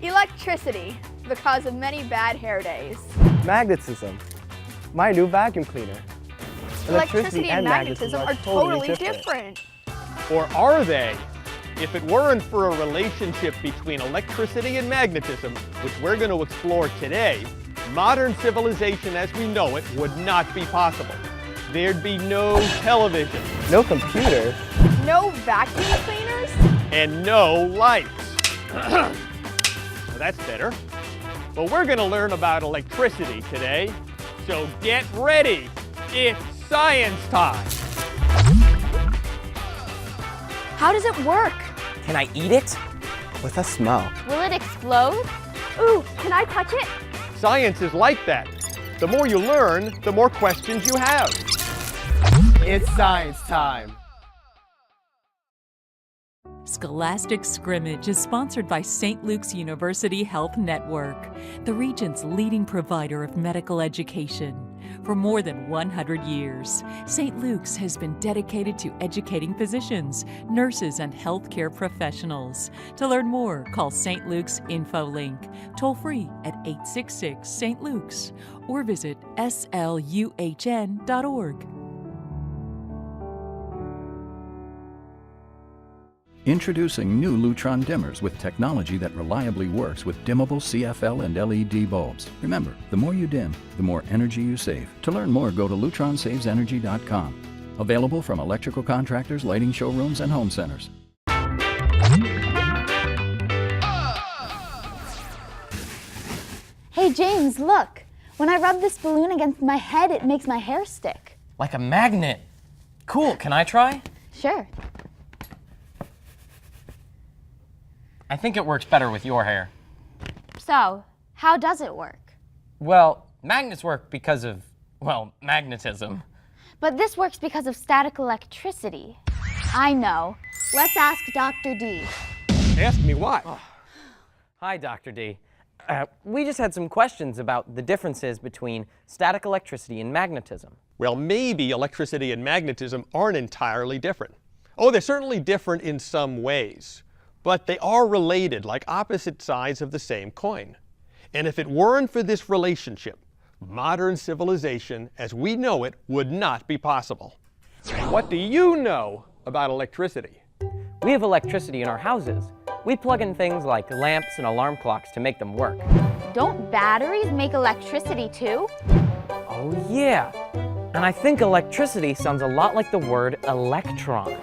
Electricity, the cause of many bad hair days. Magnetism, my new vacuum cleaner. Electricity and magnetism are totally different. Or are they? If it weren't for a relationship between electricity and magnetism, which we're going to explore today, modern civilization as we know it would not be possible. There'd be no television. No computers. No vacuum cleaners. And no lights. Well, that's better. Well, we're going to learn about electricity today, so get ready. It's science time. How does it work? Can I eat it? With a smell. Will it explode? Ooh, can I touch it? Science is like that. The more you learn, the more questions you have. It's science time. Scholastic Scrimmage is sponsored by St. Luke's University Health Network, the region's leading provider of medical education. For more than 100 years, St. Luke's has been dedicated to educating physicians, nurses, and healthcare professionals. To learn more, call St. Luke's InfoLink, toll free at 866 St. Luke's, or visit sluhn.org. Introducing new Lutron dimmers with technology that reliably works with dimmable CFL and LED bulbs. Remember, the more you dim, the more energy you save. To learn more, go to LutronSavesEnergy.com. Available from electrical contractors, lighting showrooms, and home centers. Hey James, look. When I rub this balloon against my head, it makes my hair stick. Like a magnet. Cool, can I try? Sure. I think it works better with your hair. So, how does it work? Well, magnets work because of, well, magnetism. But this works because of static electricity. I know. Let's ask Dr. D. Ask me what? Hi, Dr. D. We just had some questions about the differences between static electricity and magnetism. Well, maybe electricity and magnetism aren't entirely different. Oh, they're certainly different in some ways. But they are related, like opposite sides of the same coin. And if it weren't for this relationship, modern civilization as we know it would not be possible. What do you know about electricity? We have electricity in our houses. We plug in things like lamps and alarm clocks to make them work. Don't batteries make electricity too? Oh yeah. And I think electricity sounds a lot like the word electron.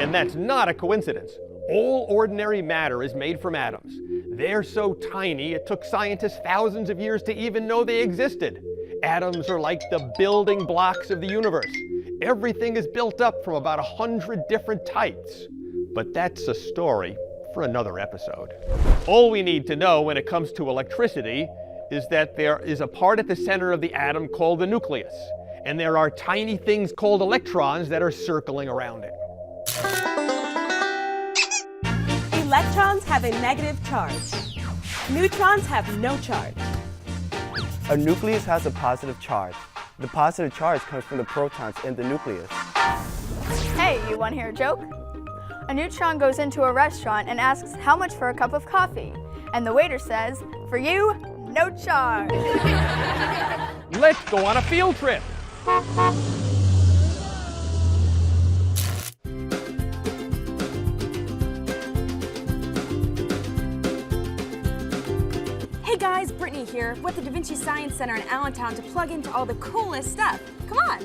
And that's not a coincidence. All ordinary matter is made from atoms. They're so tiny, it took scientists thousands of years to even know they existed. Atoms are like the building blocks of the universe. Everything is built up from about 100 different types. But that's a story for another episode. All we need to know when it comes to electricity is that there is a part at the center of the atom called the nucleus. And there are tiny things called electrons that are circling around it. Electrons have a negative charge. Neutrons have no charge. A nucleus has a positive charge. The positive charge comes from the protons in the nucleus. Hey, you want to hear a joke? A neutron goes into a restaurant and asks how much for a cup of coffee. And the waiter says, for you, no charge. Let's go on a field trip. Hey guys, Brittany here. We're at the Da Vinci Science Center in Allentown to plug into all the coolest stuff. Come on.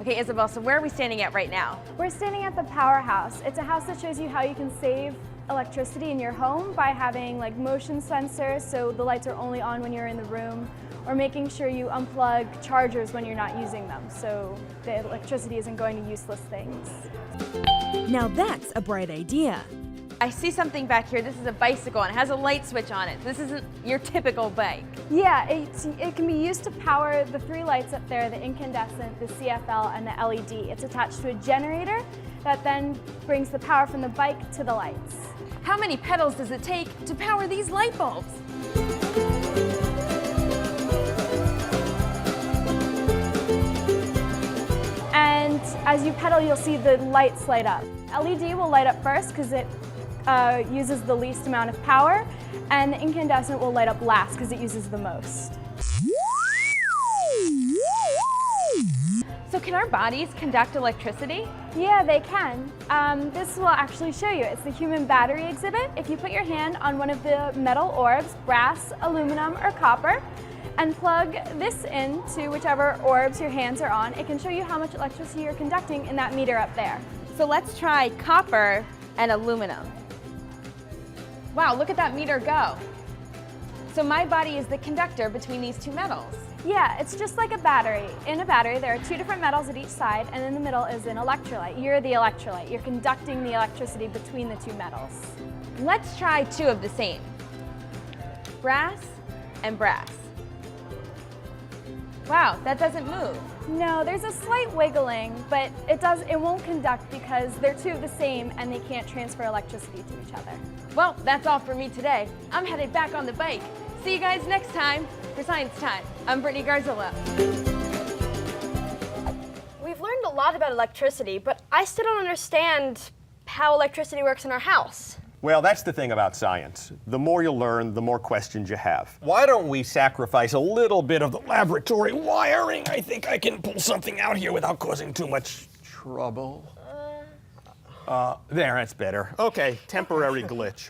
Okay, Isabel, so where are we standing at right now? We're standing at the powerhouse. It's a house that shows you how you can save electricity in your home by having like motion sensors so the lights are only on when you're in the room, or making sure you unplug chargers when you're not using them so the electricity isn't going to useless things. Now that's a bright idea. I see something back here. This is a bicycle and it has a light switch on it. This isn't your typical bike. Yeah, it can be used to power the three lights up there, the incandescent, the CFL, and the LED. It's attached to a generator that then brings the power from the bike to the lights. How many pedals does it take to power these light bulbs? And as you pedal, you'll see the lights light up. LED will light up first because it uses the least amount of power, and the incandescent will light up last because it uses the most. So can our bodies conduct electricity? Yeah, they can. This will actually show you. It's the human battery exhibit. If you put your hand on one of the metal orbs, brass, aluminum, or copper, and plug this into whichever orbs your hands are on, it can show you how much electricity you're conducting in that meter up there. So let's try copper and aluminum. Wow, look at that meter go. So my body is the conductor between these two metals. Yeah, it's just like a battery. In a battery, there are two different metals at each side, and in the middle is an electrolyte. You're the electrolyte. You're conducting the electricity between the two metals. Let's try two of the same. Brass and brass. Wow, that doesn't move. No, there's a slight wiggling, but it won't conduct because they're two of the same and they can't transfer electricity to each other. Well, that's all for me today. I'm headed back on the bike. See you guys next time for Science Time. I'm Brittany Garzilla. We've learned a lot about electricity, but I still don't understand how electricity works in our house. Well, that's the thing about science. The more you learn, the more questions you have. Why don't we sacrifice a little bit of the laboratory wiring? I think I can pull something out here without causing too much trouble. There, that's better. Okay, temporary glitch.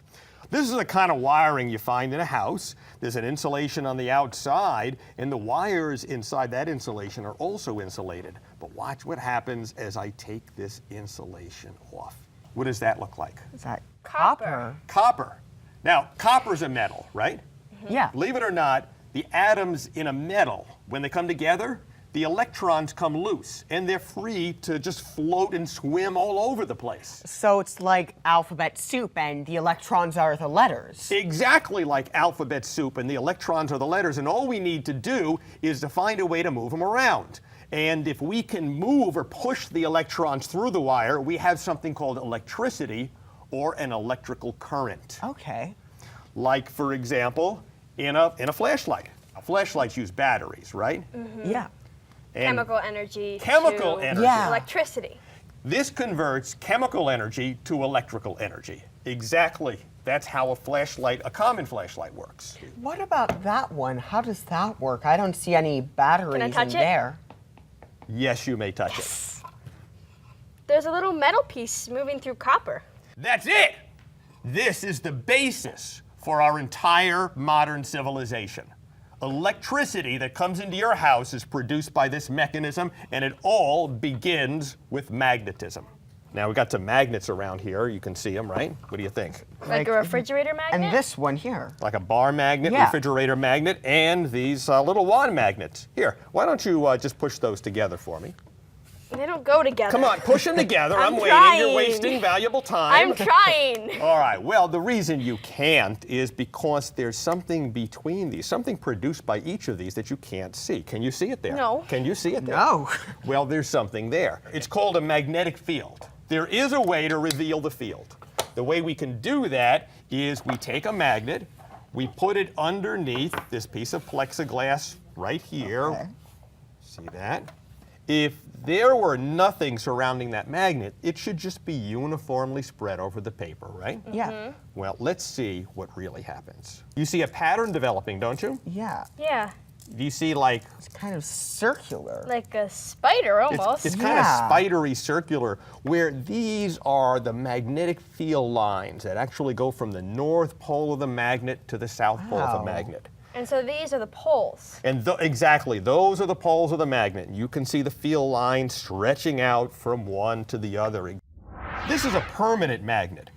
This is the kind of wiring you find in a house. There's an insulation on the outside, and the wires inside that insulation are also insulated. But watch what happens as I take this insulation off. What does that look like? Is that copper? Copper. Now, copper's a metal, right? Yeah. Believe it or not, the atoms in a metal, when they come together, the electrons come loose, and they're free to just float and swim all over the place. So it's like alphabet soup and the electrons are the letters. Exactly like alphabet soup, and the electrons are the letters, and all we need to do is to find a way to move them around. And if we can move or push the electrons through the wire, we have something called electricity or an electrical current. Okay. Like, for example, in a flashlight. Flashlights use batteries, right? Mm-hmm. Yeah. And chemical energy chemical to energy. Yeah. electricity. This converts chemical energy to electrical energy. Exactly. That's how a common flashlight works. What about that one? How does that work? I don't see any batteries in touch it? there. Yes, you may touch it. There's a little metal piece moving through copper. That's it! This is the basis for our entire modern civilization. Electricity that comes into your house is produced by this mechanism, and it all begins with magnetism. Now, we've got some magnets around here. You can see them, right? What do you think? Like a refrigerator magnet? And this one here. Like a bar magnet, Yeah. refrigerator magnet, and these little wand magnets. Here, why don't you just push those together for me? They don't go together. Come on, push them together. I'm waiting. trying. You're wasting valuable time. I'm trying. All right, well, the reason you can't is because there's something between these, something produced by each of these that you can't see. Can you see it there? No. Can you see it there? No. Well, there's something there. It's called a magnetic field. There is a way to reveal the field. The way we can do that is we take a magnet, we put it underneath this piece of plexiglass right here. Okay. See that? If there were nothing surrounding that magnet, it should just be uniformly spread over the paper, right? Yeah. Well, let's see what really happens. You see a pattern developing, don't you? Yeah. Yeah, Do you see like It's kind of circular. like a spider almost. it's kind of Yeah. spidery circular, where these are the magnetic field lines that actually go from the north pole of the magnet to the south pole of the Wow. magnet. And so these are the poles. And exactly, those are the poles of the magnet. You can see the field lines stretching out from one to the other. This is a permanent magnet.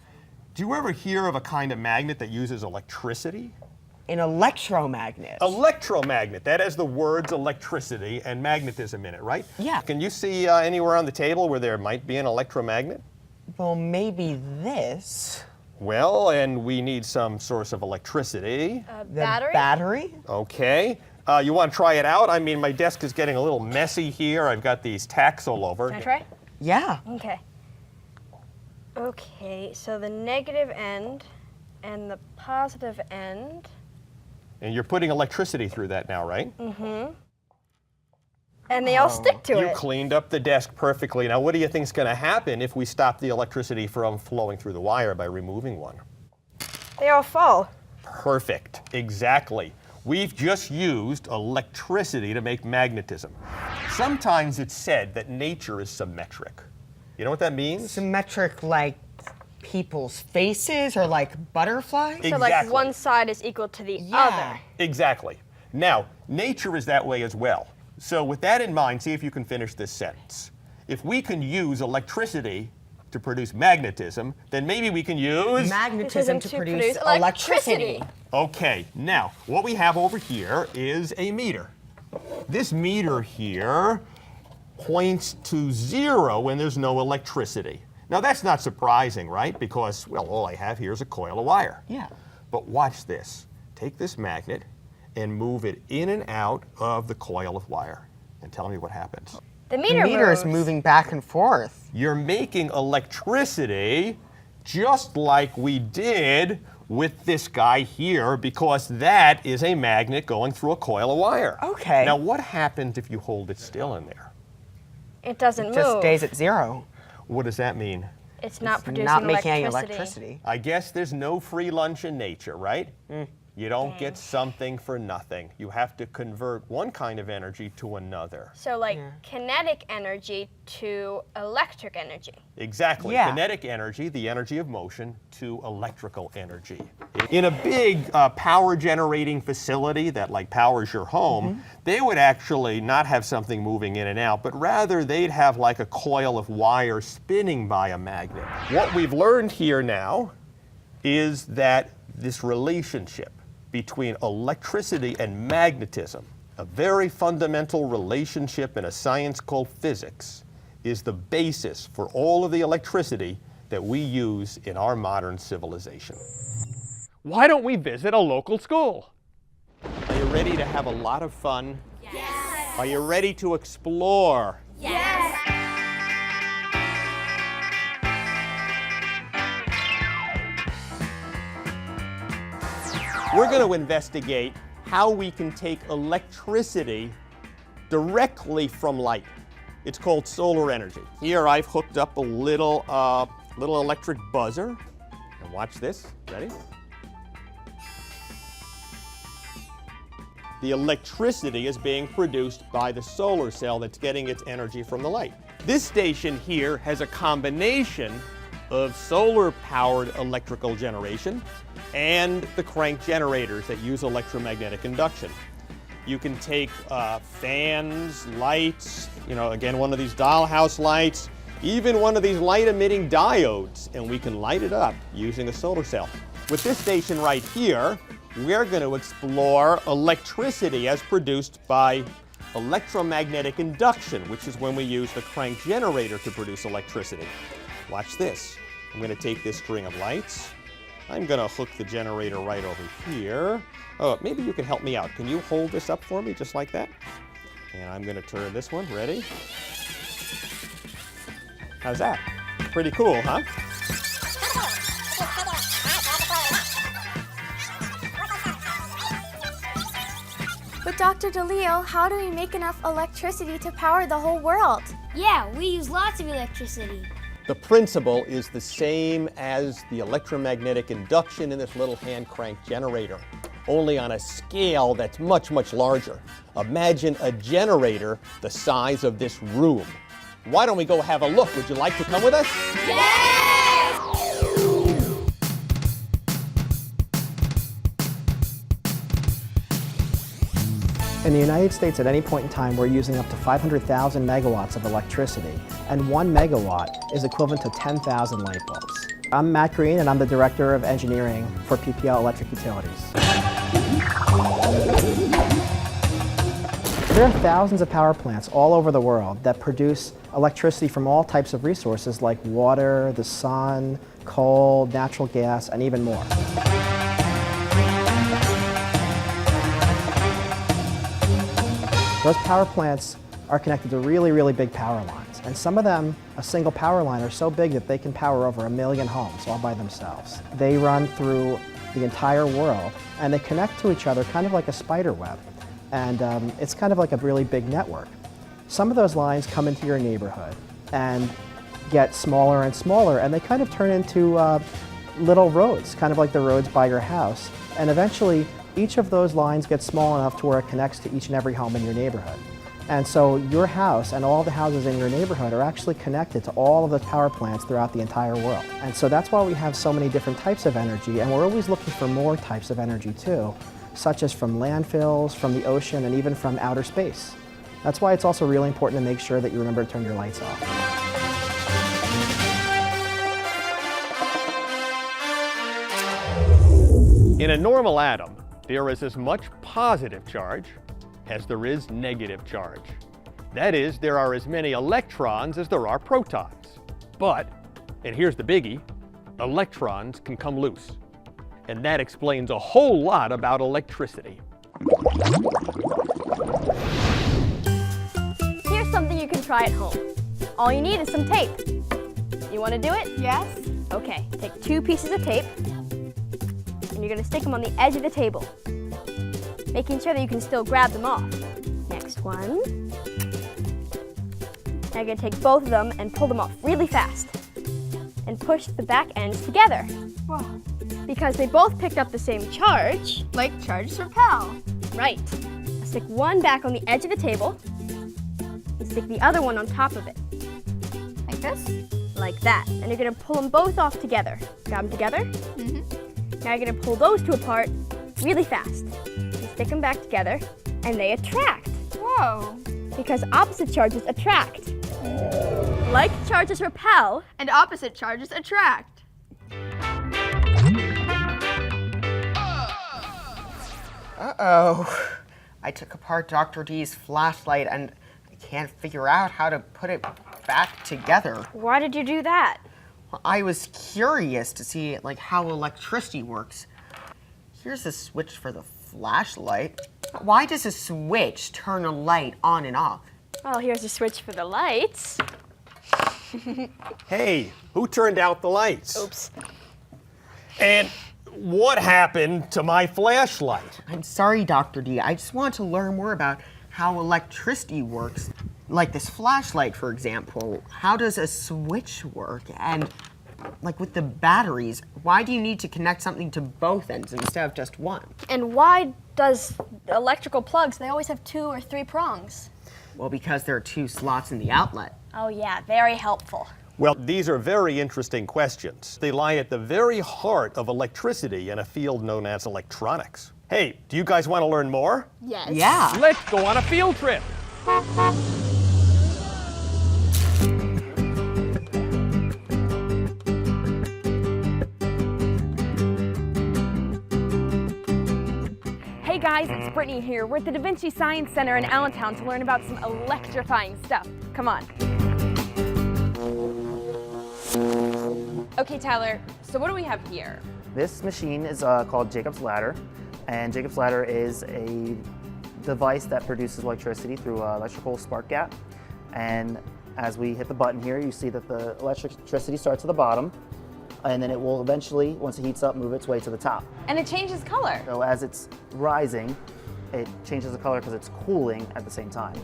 Do you ever hear of a kind of magnet that uses electricity? An electromagnet. Electromagnet. That has the words electricity and magnetism in it, right? Yeah. Can you see anywhere on the table where there might be an electromagnet? Well, maybe this. Well, and we need some source of electricity. The Battery? battery? Okay. You want to try it out? I mean, my desk is getting a little messy here. I've got these tacks all over. Can I try? Yeah. Okay. Okay, so the negative end and the positive end. And you're putting electricity through that now, right? Mm-hmm. And they all stick to You it. cleaned up the desk perfectly. Now, what do you think is going to happen if we stop the electricity from flowing through the wire by removing one? They all fall. Perfect. Exactly. We've just used electricity to make magnetism. Sometimes it's said that nature is symmetric. You know what that means? Symmetric like people's faces or like butterflies? Exactly. So like one side is equal to the other. Exactly. Now, nature is that way as well. So with that in mind, see if you can finish this sentence. If we can use electricity to produce magnetism, then maybe we can use magnetism to produce electricity. Okay, now what we have over here is a meter. This meter here points to 0 when there's no electricity. Now that's not surprising, right? Because, well, all I have here is a coil of wire. Yeah. But watch this. Take this magnet and move it in and out of the coil of wire. And tell me what happens. The The meter is moving back and forth. You're making electricity just like we did with this guy here, because that is a magnet going through a coil of wire. Okay. Now what happens if you hold it still in there? It doesn't move. Just stays at 0. What does that mean? It's not producing Not making any electricity. electricity. I guess there's no free lunch in nature, right? You don't Dang. get something for nothing. You have to convert one kind of energy to another. So like kinetic energy to electric energy. Exactly. Yeah. Kinetic energy, the energy of motion, to electrical energy. In a big power generating facility that like powers your home, they would actually not have something moving in and out, but rather they'd have like a coil of wire spinning by a magnet. What we've learned here now is that this relationship between electricity and magnetism, a very fundamental relationship in a science called physics, is the basis for all of the electricity that we use in our modern civilization. Why don't we visit a local school? Are you ready to have a lot of fun? Yes. Are you ready to explore? Yes. We're going to investigate how we can take electricity directly from light. It's called solar energy. Here I've hooked up a little electric buzzer. And watch this. Ready? The electricity is being produced by the solar cell that's getting its energy from the light. This station here has a combination of solar-powered electrical generation and the crank generators that use electromagnetic induction. You can take fans, lights, again, one of these dollhouse lights, even one of these light-emitting diodes, and we can light it up using a solar cell. With this station right here, we're going to explore electricity as produced by electromagnetic induction, which is when we use the crank generator to produce electricity. Watch this. I'm going to take this string of lights. I'm going to hook the generator right over here. Oh, maybe you can help me out. Can you hold this up for me just like that? And I'm going to turn this one. Ready? How's that? Pretty cool, huh? But Dr. DeLeo, how do we make enough electricity to power the whole world? Yeah, we use lots of electricity. The principle is the same as the electromagnetic induction in this little hand crank generator, only on a scale that's much, much larger. Imagine a generator the size of this room. Why don't we go have a look? Would you like to come with us? In the United States, at any point in time, we're using up to 500,000 megawatts of electricity, and 1 megawatt is equivalent to 10,000 light bulbs. I'm Matt Green, and I'm the Director of Engineering for PPL Electric Utilities. There are thousands of power plants all over the world that produce electricity from all types of resources like water, the sun, coal, natural gas, and even more. Those power plants are connected to really, really big power lines. And some of them, a single power line, are so big that they can power over 1 million homes all by themselves. They run through the entire world, and they connect to each other kind of like a spider web. And it's kind of like a really big network. some of those lines come into your neighborhood and get smaller and smaller, and they kind of turn into little roads, kind of like the roads by your house. And eventually, each of those lines gets small enough to where it connects to each and every home in your neighborhood. And so your house and all the houses in your neighborhood are actually connected to all of the power plants throughout the entire world. And so that's why we have so many different types of energy, and we're always looking for more types of energy too, such as from landfills, from the ocean, and even from outer space. That's why it's also really important to make sure that you remember to turn your lights off. In a normal atom, there is as much positive charge as there is negative charge. That is, there are as many electrons as there are protons. But, and here's the biggie, electrons can come loose. And that explains a whole lot about electricity. Here's something you can try at home. All you need is some tape. You want to do it? Yes. Okay, take 2 pieces of tape, and you're going to stick them on the edge of the table, making sure that you can still grab them off. Next one. Now you're going to take both of them and pull them off really fast, and push the back ends together. Whoa. Because they both picked up the same charge. Like charges repel. Right. Stick one back on the edge of the table, and stick the other one on top of it. Like this? Like that. And you're going to pull them both off together. Grab them together. Now you're going to pull those two apart really fast. You stick them back together, and they attract. Whoa. Because opposite charges attract. Like charges repel. And opposite charges attract. Uh-oh. I took apart Dr. D's flashlight and I can't figure out how to put it back together. Why did you do that? Well, I was curious to see how electricity works. Here's the switch for the flashlight. Why does a switch turn a light on and off? Well, here's a switch for the lights. Hey, who turned out the lights? Oops. And what happened to my flashlight? I'm sorry, Dr. D. I just want to learn more about how electricity works. Like this flashlight, for example. How does a switch work? And with the batteries, why do you need to connect something to both ends instead of just one? And why does electrical plugs, they always have 2 or 3 prongs? Well, because there are 2 slots in the outlet. Oh yeah, very helpful. Well, these are very interesting questions. They lie at the very heart of electricity in a field known as electronics. Hey, do you guys want to learn more? Yes. Yeah. Let's go on a field trip. Hey guys, it's Brittany here. We're at the Da Vinci Science Center in Allentown to learn about some electrifying stuff. Come on. Okay, Tyler, so what do we have here? This machine is called Jacob's Ladder, and Jacob's Ladder is a device that produces electricity through an electrical spark gap. And as we hit the button here, you see that the electricity starts at the bottom, and then it will eventually, once it heats up, move its way to the top. And it changes color. So as it's rising, it changes the color because it's cooling at the same time.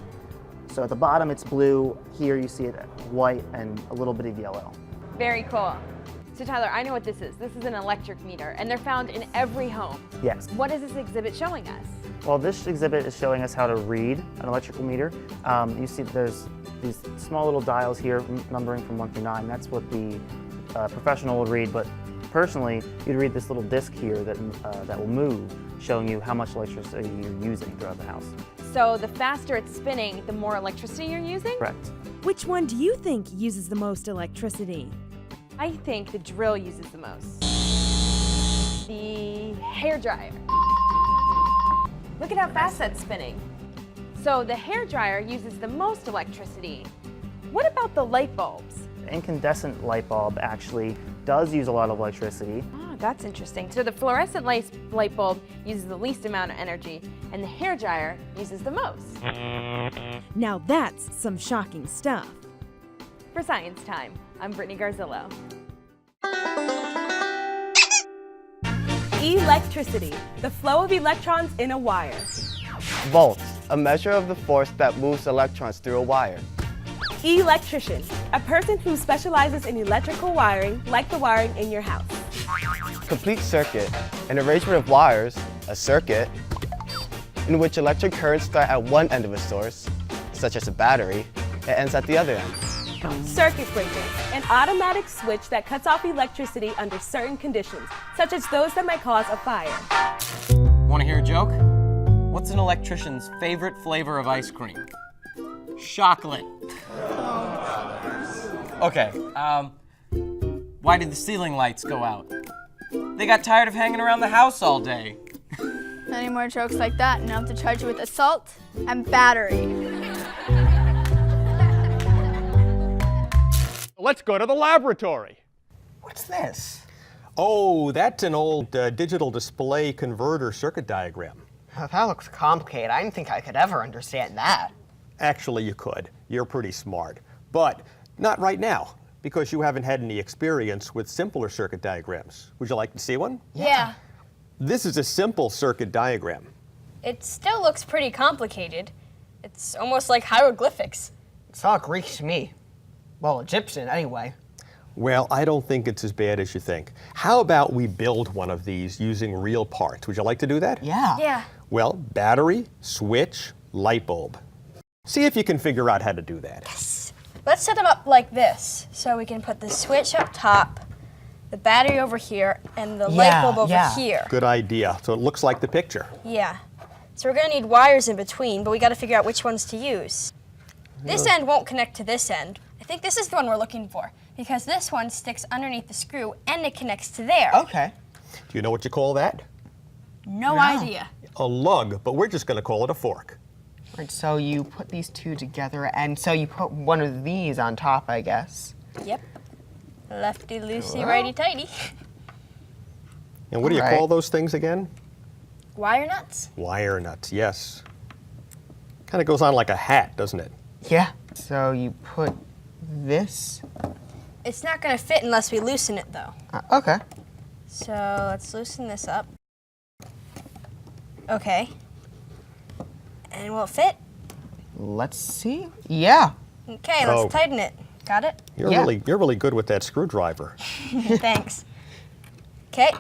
So at the bottom it's blue, here you see it white and a little bit of yellow. Very cool. So Tyler, I know what this is. This is an electric meter, and they're found in every home. Yes. What is this exhibit showing us? Well, this exhibit is showing us how to read an electrical meter. You see there's these small little dials here numbering from 1 through 9. That's what the professional would read, but personally, you'd read this little disc here that will move, showing you how much electricity you're using throughout the house. So the faster it's spinning, the more electricity you're using? Correct. Which one do you think uses the most electricity? I think the drill uses the most. The hairdryer. Look at how fast that's spinning. So the hairdryer uses the most electricity. What about the light bulbs? The incandescent light bulb actually does use a lot of electricity. Oh, that's interesting. So the fluorescent light bulb uses the least amount of energy, and the hairdryer uses the most. Now that's some shocking stuff. For Science Time, I'm Brittany Garzillo. Electricity, the flow of electrons in a wire. Volts, A measure of the force that moves electrons through a wire. Electrician, a person who specializes in electrical wiring, like the wiring in your house. Complete circuit, an arrangement of wires, a circuit, in which electric currents start at one end of a source, such as a battery, and ends at the other end. Circuit breaker, an automatic switch that cuts off electricity under certain conditions, such as those that might cause a fire. Want to hear a joke? What's an electrician's favorite flavor of ice cream? Chocolate. Okay, why did the ceiling lights go out? They got tired of hanging around the house all day. Any more jokes like that, and I'll have to charge you with assault and battery. Let's go to the laboratory. What's this? Oh, that's an old digital display converter circuit diagram. That looks complicated. I didn't think I could ever understand that. Actually, you could. You're pretty smart. But not right now, because you haven't had any experience with simpler circuit diagrams. Would you like to see one? Yeah. This is a simple circuit diagram. It still looks pretty complicated. It's almost like hieroglyphics. It's all Greek to me. Well, Egyptian anyway. Well, I don't think it's as bad as you think. How about we build one of these using real parts? Would you like to do that? Yeah. Yeah. Well, battery, switch, light bulb. See if you can figure out how to do that. Yes. Let's set them up like this. So we can put the switch up top, the battery over here, and the light bulb over here. Good idea. So it looks like the picture. Yeah. So we're gonna need wires in between, but we gotta figure out which ones to use. This end won't connect to this end. I think this is the one we're looking for, because this one sticks underneath the screw and it connects to there. Okay. Do you know what you call that? No idea. A lug, but we're just going to call it a fork. Right, so you put these two together, and so you put one of these on top, I guess. Yep. Lefty loosey, righty tighty. And what do you call those things again? Wire nuts? Wire nuts, yes. Kind of goes on like a hat, doesn't it? Yeah. So you put this. It's not gonna fit unless we loosen it though. Okay. So let's loosen this up. Okay. And will it fit? Let's see. Yeah. Okay, let's tighten it. Got it? You're really good with that screwdriver. Thanks. Okay.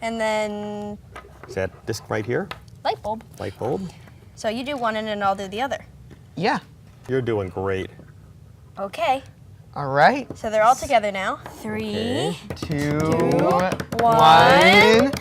And then Is that this right here? light bulb. Light bulb? So you do one end and I'll do the other. Yeah. You're doing great. Okay. All right. So they're all together now. 3, 2, 1.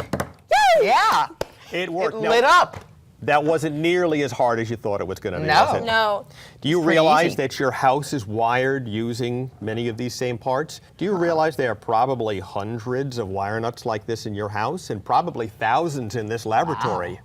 Yeah. It worked. It lit up. That wasn't nearly as hard as you thought it was going to be, No. was it? No. Do you It's pretty realize easy. that your house is wired using many of these same parts? Do you realize there are probably hundreds of wire nuts like this in your house and probably thousands in this laboratory?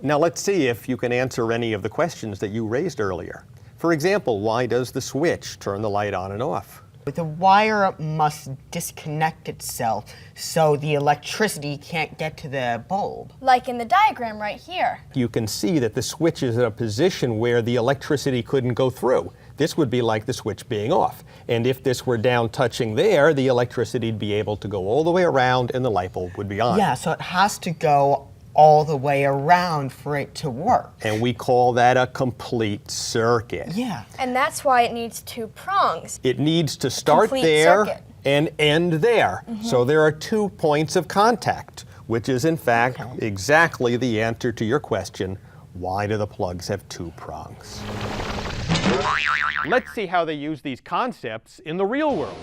Now let's see if you can answer any of the questions that you raised earlier. For example, why does the switch turn the light on and off? The wire must disconnect itself so the electricity can't get to the bulb. Like in the diagram right here. You can see that the switch is in a position where the electricity couldn't go through. This would be like the switch being off. And if this were down touching there, the electricity would be able to go all the way around and the light bulb would be on. Yeah, so it has to go all the way around for it to work. And we call that a complete circuit. Yeah. And that's why it needs 2 prongs. It needs to start Complete there circuit. and end there. So there are 2 points of contact, which is in fact exactly the answer to your question, why do the plugs have 2 prongs? Let's see how they use these concepts in the real world.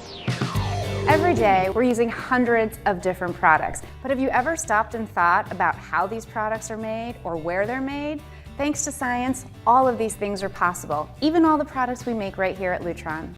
Every day, we're using hundreds of different products. But have you ever stopped and thought about how these products are made or where they're made? Thanks to science, all of these things are possible, even all the products we make right here at Lutron.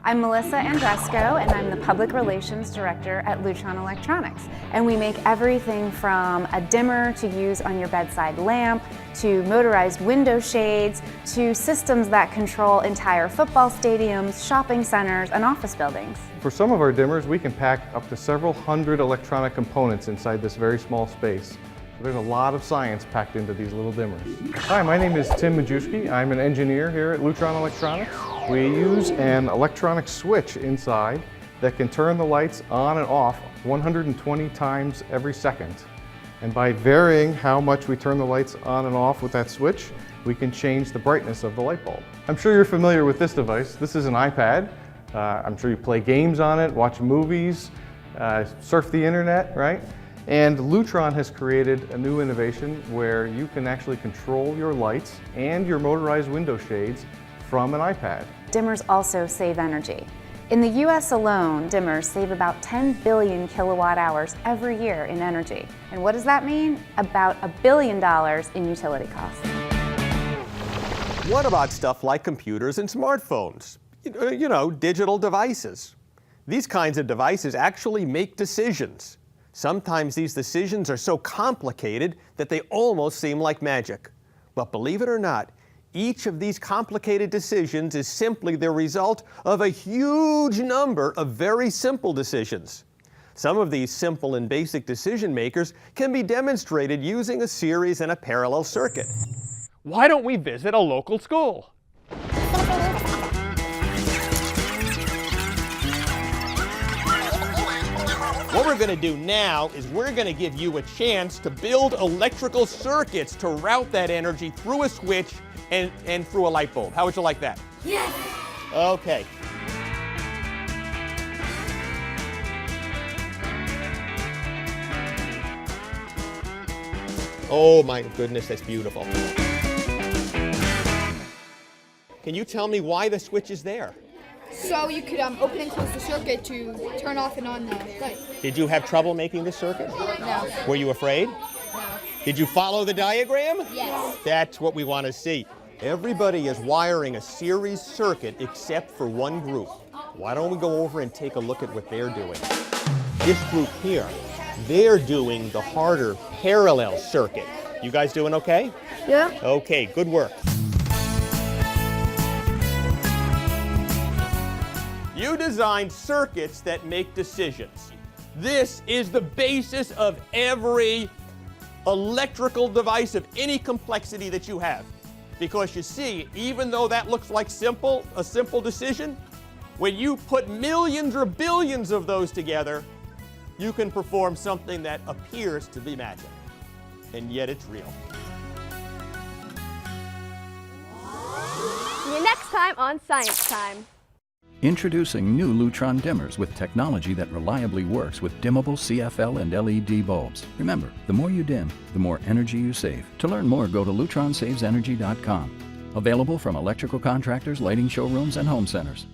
I'm Melissa Andresco, and I'm the Public Relations Director at Lutron Electronics. And we make everything from a dimmer to use on your bedside lamp, to motorized window shades, to systems that control entire football stadiums, shopping centers, and office buildings. For some of our dimmers, we can pack up to several hundred electronic components inside this very small space. So there's a lot of science packed into these little dimmers. Hi, my name is Tim Majewski. I'm an engineer here at Lutron Electronics. We use an electronic switch inside that can turn the lights on and off 120 times every second. And by varying how much we turn the lights on and off with that switch, we can change the brightness of the light bulb. I'm sure you're familiar with this device. This is an iPad. I'm sure you play games on it, watch movies, surf the internet, right? And Lutron has created a new innovation where you can actually control your lights and your motorized window shades from an iPad. Dimmers also save energy. In the US alone, dimmers save about 10 billion kilowatt hours every year in energy. And what does that mean? About $1 billion in utility costs. What about stuff like computers and smartphones? You know, digital devices. These kinds of devices actually make decisions. Sometimes these decisions are so complicated that they almost seem like magic. But believe it or not, each of these complicated decisions is simply the result of a huge number of very simple decisions. Some of these simple and basic decision makers can be demonstrated using a series and a parallel circuit. Why don't we visit a local school? What we're going to do now is we're going to give you a chance to build electrical circuits to route that energy through a switch and through a light bulb. How would you like that? Yes! Okay. Oh my goodness, that's beautiful. Can you tell me why the switch is there? So you could open and close the circuit to turn off and on the light. Did you have trouble making this circuit? No. Were you afraid? No. Did you follow the diagram? Yes. That's what we want to see. Everybody is wiring a series circuit except for one group. Why don't we go over and take a look at what they're doing? This group here, they're doing the harder parallel circuit. You guys doing okay? Yeah. Okay, good work. You designed circuits that make decisions. This is the basis of every electrical device of any complexity that you have. Because you see, even though that looks like a simple decision, when you put millions or billions of those together, you can perform something that appears to be magic. And yet it's real. See you next time on Science Time. Introducing new Lutron dimmers with technology that reliably works with dimmable CFL and LED bulbs. Remember, the more you dim, the more energy you save. To learn more, go to LutronSavesEnergy.com. Available from electrical contractors, lighting showrooms, and home centers.